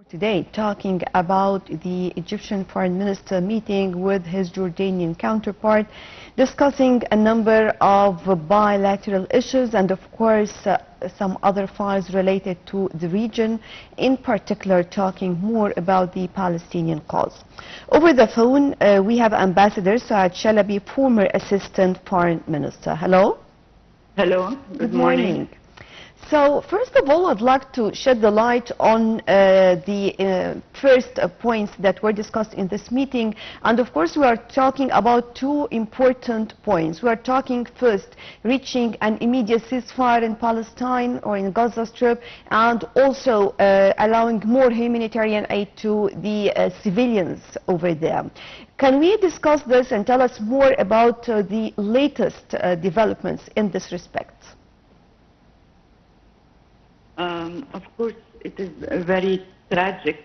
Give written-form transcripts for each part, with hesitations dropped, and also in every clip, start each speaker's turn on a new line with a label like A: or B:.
A: Today, talking about the Egyptian foreign minister meeting with his Jordanian counterpart, discussing a number of bilateral issues and of course some other files related to the region, in particular talking more about the Palestinian cause. Over the phone we have Ambassador Sou'ad Shalaby, former assistant foreign minister. Hello.
B: Hello, good morning.
A: So first of all, I'd like to shed the light on the first points that were discussed in this meeting. And of course, we are talking about two important points. We are talking first, reaching an immediate ceasefire in Palestine or in Gaza Strip, and also allowing more humanitarian aid to the civilians over there. Can we discuss this and tell us more about the latest developments in this respect?
B: Of course, it is a very tragic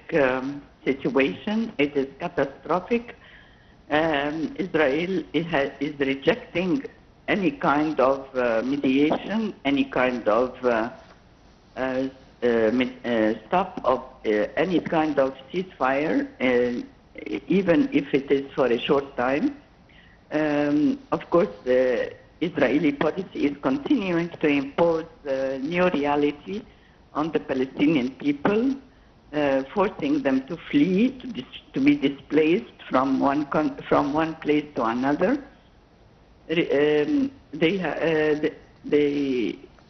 B: situation. It is catastrophic. Israel is rejecting any kind of mediation, any kind of stop of any kind of ceasefire, even if it is for a short time. Of course, the Israeli policy is continuing to impose new reality on the Palestinian people, forcing them to flee, to be displaced from one place to another. The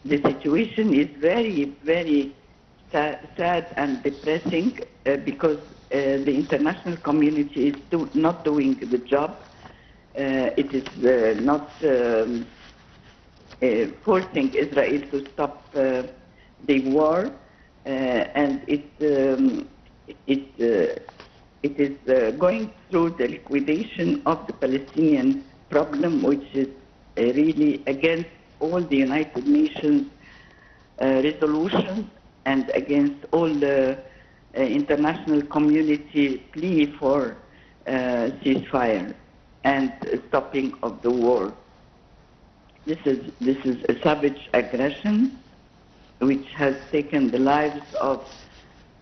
B: situation is very, very sad and depressing because the international community is not doing the job. It is not forcing Israel to stop the war, and it is going through the liquidation of the Palestinian problem, which is really against all the United Nations resolutions and against all the international community plea for ceasefire and stopping of the war. This is a savage aggression which has taken the lives of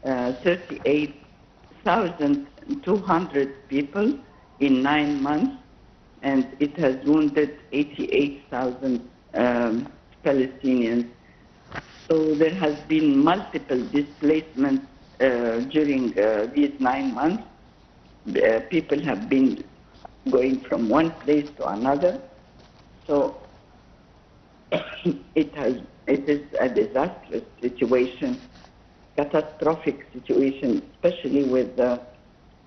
B: 38,200 people in 9 months, and it has wounded 88,000 Palestinians. So there has been multiple displacements during these 9 months. People have been going from one place to another. So it is a disastrous situation, catastrophic situation, especially with the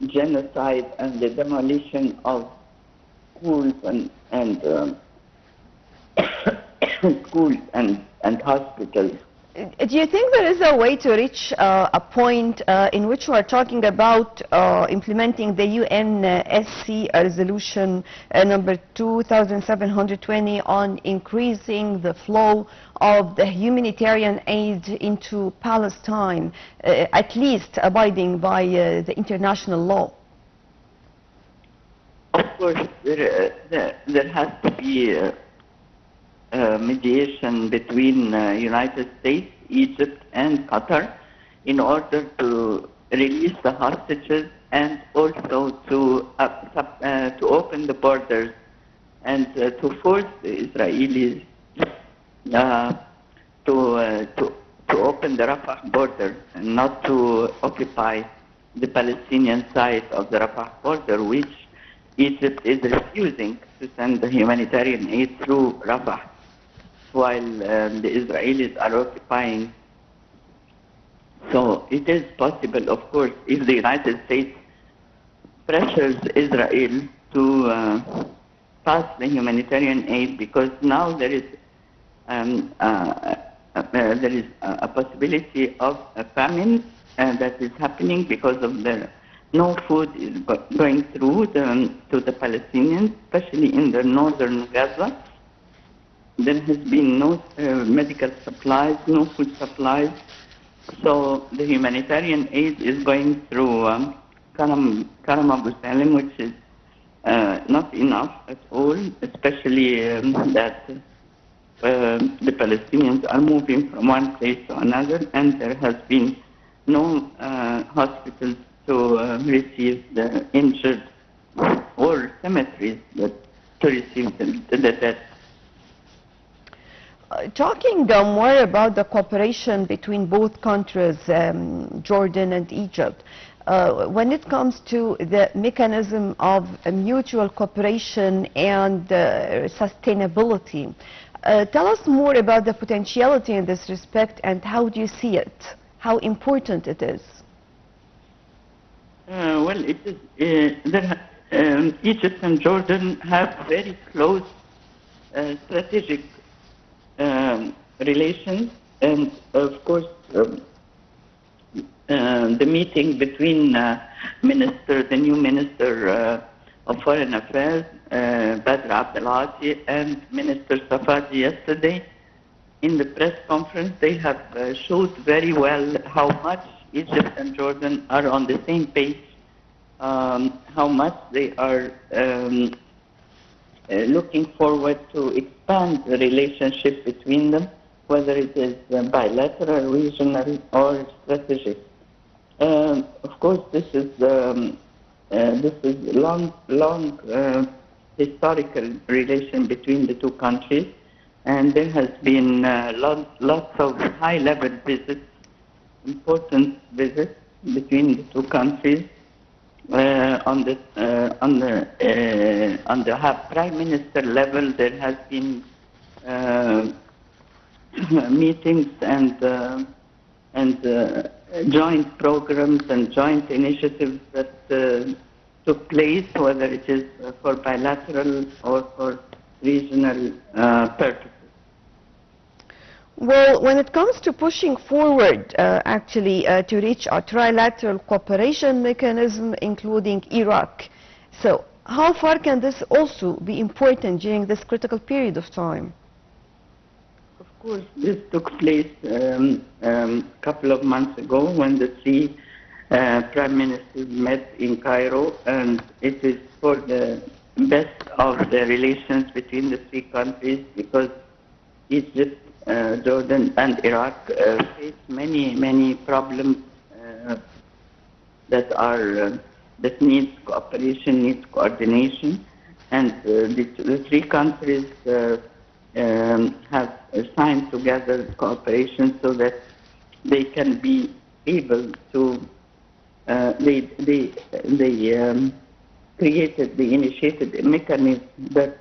B: genocide and the demolition of schools and schools and hospitals.
A: Do you think there is a way to reach a point in which we are talking about implementing the UNSC resolution number 2720 on increasing the flow of the humanitarian aid into Palestine, at least abiding by the international law?
B: Of course, there has to be mediation between United States, Egypt, and Qatar in order to release the hostages and also to open the borders and to force the Israelis to open the Rafah border and not to occupy the Palestinian side of the Rafah border, which Egypt is refusing to send the humanitarian aid through Rafah, while the Israelis are occupying. So it is possible, of course, if the United States pressures Israel to pass the humanitarian aid, because now there is a possibility of a famine that is happening because of no food is going through to the Palestinians, especially in the northern Gaza. There has been no medical supplies, no food supplies. So the humanitarian aid is going through Karam Abu Salim, which is not enough at all, especially that the Palestinians are moving from one place to another, and there has been no hospitals to receive the injured or cemeteries to receive the dead.
A: Talking more about the cooperation between both countries, Jordan and Egypt, when it comes to the mechanism of mutual cooperation and sustainability, tell us more about the potentiality in this respect and how do you see it, how important it is?
B: Well, it is, Egypt and Jordan have very close strategic relations, and of course the meeting between the new minister of Foreign Affairs, Badr Abdelati, and Minister Sou'ad yesterday in the press conference, they have showed very well how much Egypt and Jordan are on the same page, how much they are looking forward to expand the relationship between them, whether it is bilateral, regional, or strategic. Of course, this is long historical relation between the two countries, and there has been lots of high-level visits, important visits between the two countries. On the prime minister level, there has been meetings and joint programs and joint initiatives that took place, whether it is for bilateral or for regional purposes.
A: Well, when it comes to pushing forward, to reach a trilateral cooperation mechanism, including Iraq, so how far can this also be important during this critical period of time?
B: Of course, this took place a couple of months ago when the three prime ministers met in Cairo, and it is for the best of the relations between the three countries, because Egypt, Jordan and Iraq face many problems that needs cooperation, needs coordination, and the three countries have signed together cooperation so that they can be able to initiated a mechanism that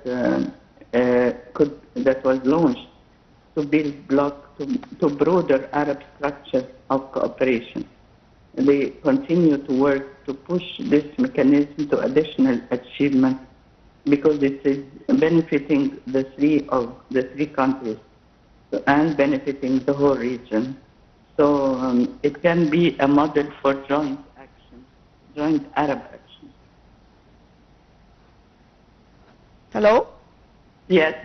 B: was launched to build to broader Arab structure of cooperation. They continue to work to push this mechanism to additional achievement, because it is benefiting the three countries and benefiting the whole region. So it can be a model for joint action, joint Arab action.
A: Hello?
B: Yes.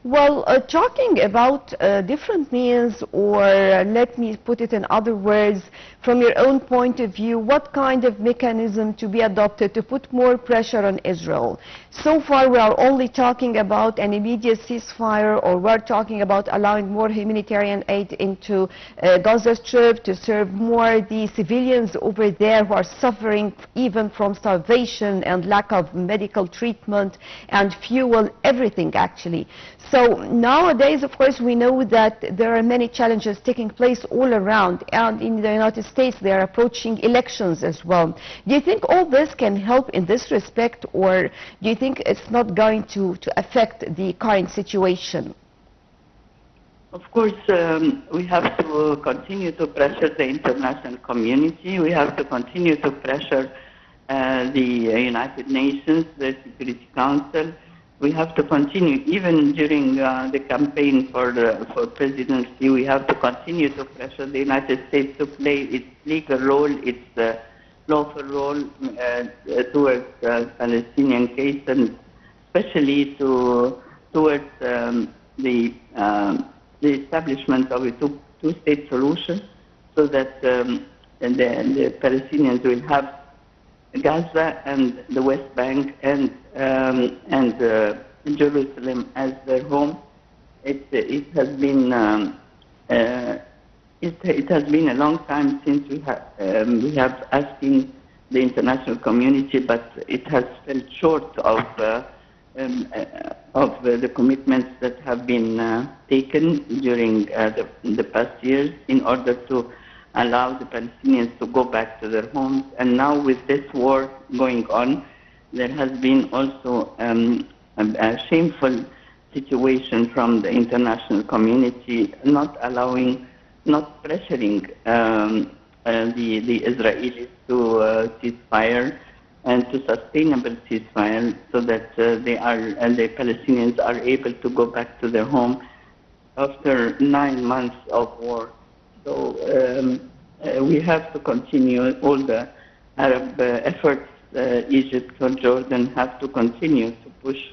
A: Well, talking about different means, or let me put it in other words, from your own point of view, what kind of mechanism to be adopted to put more pressure on Israel? So far we are only talking about an immediate ceasefire, or we're talking about allowing more humanitarian aid into Gaza Strip to serve more the civilians over there who are suffering even from starvation and lack of medical treatment and fuel, everything actually. So nowadays, of course, we know that there are many challenges taking place all around, and in the United States they are approaching elections as well. Do you think all this can help in this respect, or do you think it's not going to affect the current situation?
B: Of course, we have to continue to pressure the international community. We have to continue to pressure the United Nations, the Security Council. We have to continue, even during the campaign for presidency, we have to continue to pressure the United States to play its legal role, its lawful role towards the Palestinian case, and especially towards the establishment of a two-state solution, so that the Palestinians will have Gaza and the West Bank and Jerusalem as their home. It has been it has been a long time since we have asking the international community, but it has fell short of the commitments that have been taken during the past years in order to allow the Palestinians to go back to their homes. And now with this war going on, there has been also a shameful situation from the international community, not pressuring the Israelis to ceasefire and to sustainable ceasefire, so that the Palestinians are able to go back to their home after 9 months of war. So we have to continue all the Arab efforts. Egypt or Jordan have to continue to push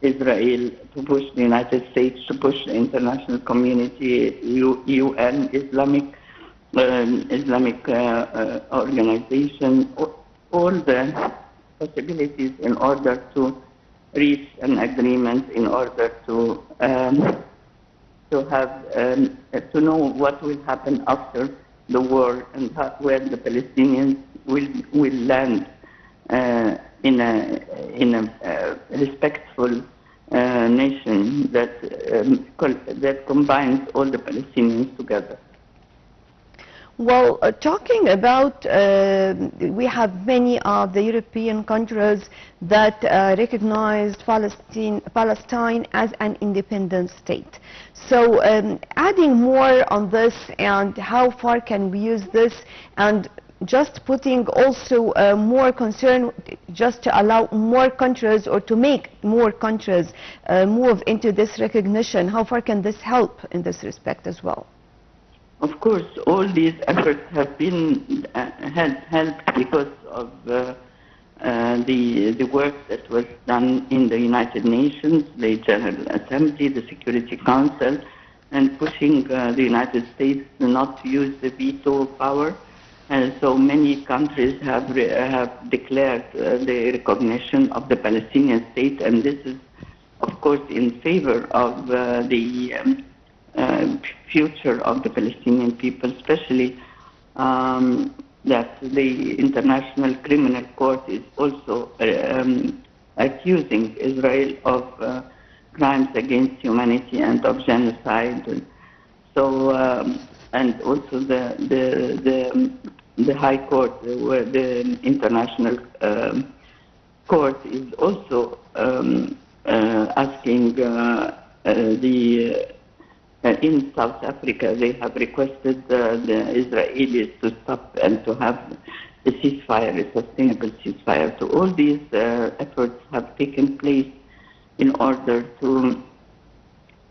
B: Israel, to push the United States, to push the international community, UN, Islamic organization, all the possibilities in order to reach an agreement, in order to have to know what will happen after the war and where the Palestinians will land in a respectful nation that combines all the Palestinians together.
A: Well, talking about, we have many of the European countries that recognized Palestine as an independent state. So adding more on this, and how far can we use this, and just putting also more concern just to allow more countries, or to make more countries move into this recognition, how far can this help in this respect as well?
B: Of course, all these efforts have been helped because of the work that was done in the United Nations, the General Assembly, the Security Council, and pushing the United States not to use the veto power. And so many countries have declared the recognition of the Palestinian state, and this is, of course, in favor of the future of the Palestinian people, especially that the International Criminal Court is also accusing Israel of crimes against humanity and of genocide. So, and also the High Court, where the International Court is also asking in South Africa, they have requested the Israelis to stop and to have a ceasefire, a sustainable ceasefire. So all these efforts have taken place in order to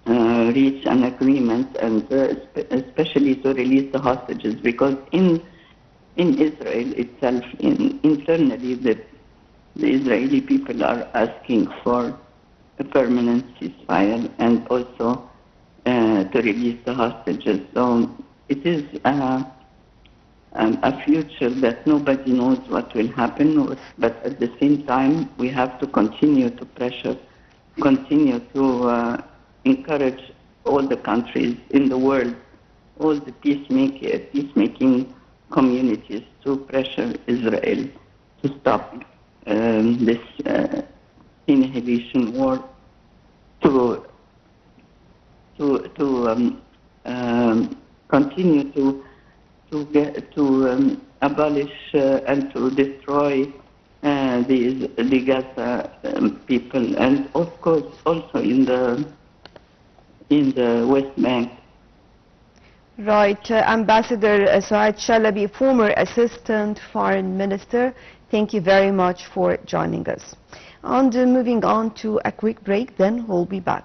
B: reach an agreement, and especially to release the hostages, because in Israel itself, internally, the Israeli people are asking for a permanent ceasefire and also to release the hostages. So it is a future that nobody knows what will happen, but at the same time we have to continue to pressure, continue to encourage all the countries in the world, all the peacemaking communities, to pressure Israel to stop this inhibition war, to continue to abolish and to destroy the Gaza people, and of course also in the West Bank.
A: Right, Ambassador Sou'ad Shalaby, former Assistant Foreign Minister, thank you very much for joining us. And moving on to a quick break, then we'll be back.